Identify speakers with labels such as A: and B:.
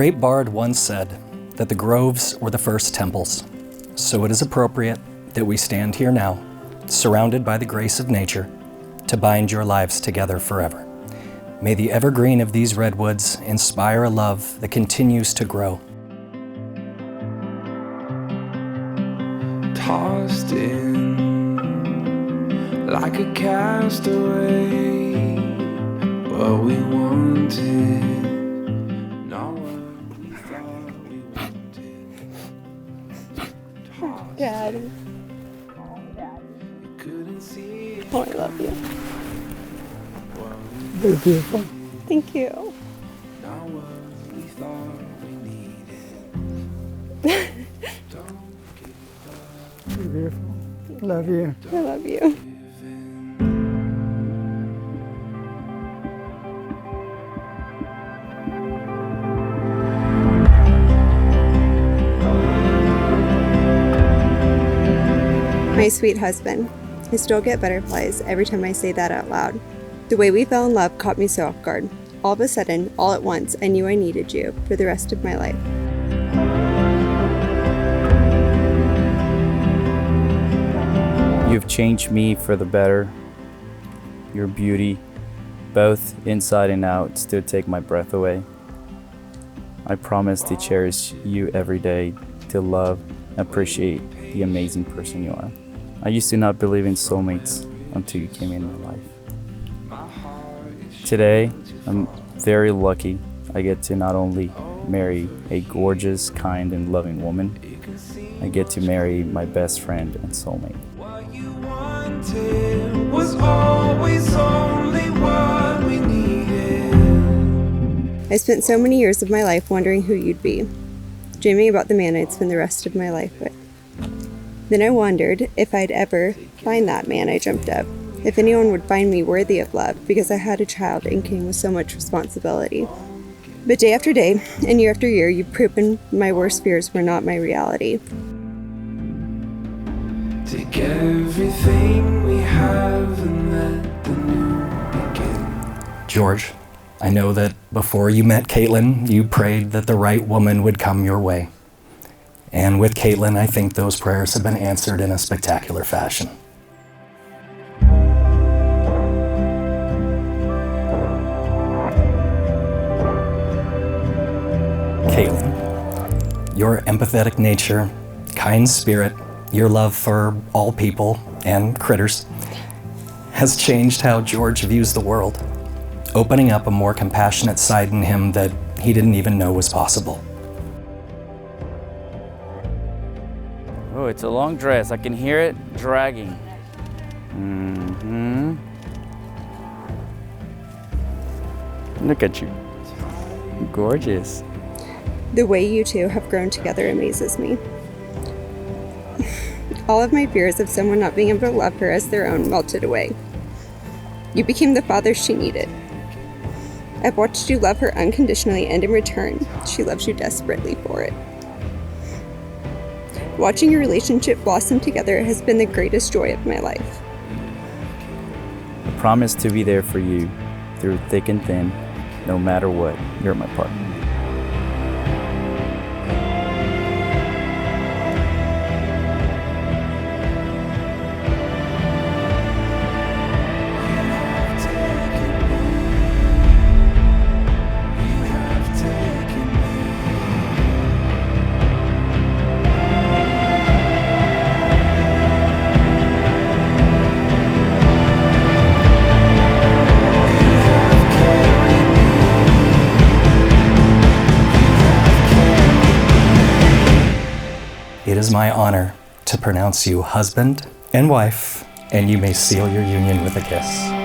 A: great bard once said that the groves were the first temples, so it is appropriate that we stand here now, surrounded by the grace of nature, to bind your lives together forever. May the evergreen of these redwoods inspire a love that continues to grow.
B: Tossed in like a castaway, what we wanted, not what we thought we wanted.
C: Daddy.
B: Couldn't see it.
C: Oh, I love you.
D: Very beautiful.
C: Thank you.
B: Not what we thought we needed. Don't give up.
D: Very beautiful. Love you.
C: I love you. My sweet husband. I still get butterflies every time I say that out loud. The way we fell in love caught me so off guard. All of a sudden, all at once, I knew I needed you for the rest of my life.
E: You've changed me for the better. Your beauty, both inside and out, still take my breath away. I promise to cherish you every day, to love and appreciate the amazing person you are. I used to not believe in soulmates until you came in my life. Today, I'm very lucky I get to not only marry a gorgeous, kind, and loving woman, I get to marry my best friend and soulmate.
B: What you wanted was always only what we needed.
C: I spent so many years of my life wondering who you'd be, dreaming about the man I'd spend the rest of my life with. Then I wondered if I'd ever find that man I dreamt of, if anyone would find me worthy of love because I had a child and came with so much responsibility. But day after day, and year after year, you've proven my worst fears were not my reality.
B: Take everything we have and let the new begin.
A: George, I know that before you met Caitlin, you prayed that the right woman would come your way. And with Caitlin, I think those prayers have been answered in a spectacular fashion. Caitlin, your empathetic nature, kind spirit, your love for all people and critters has changed how George views the world, opening up a more compassionate side in him that he didn't even know was possible.
E: Oh, it's a long dress. I can hear it dragging. Look at you. Gorgeous.
C: The way you two have grown together amazes me. All of my fears of someone not being able to love her as their own melted away. You became the father she needed. I've watched you love her unconditionally, and in return, she loves you desperately for it. Watching your relationship blossom together has been the greatest joy of my life.
E: I promise to be there for you through thick and thin, no matter what. You're my partner.
A: It is my honor to pronounce you husband and wife, and you may seal your union with a kiss.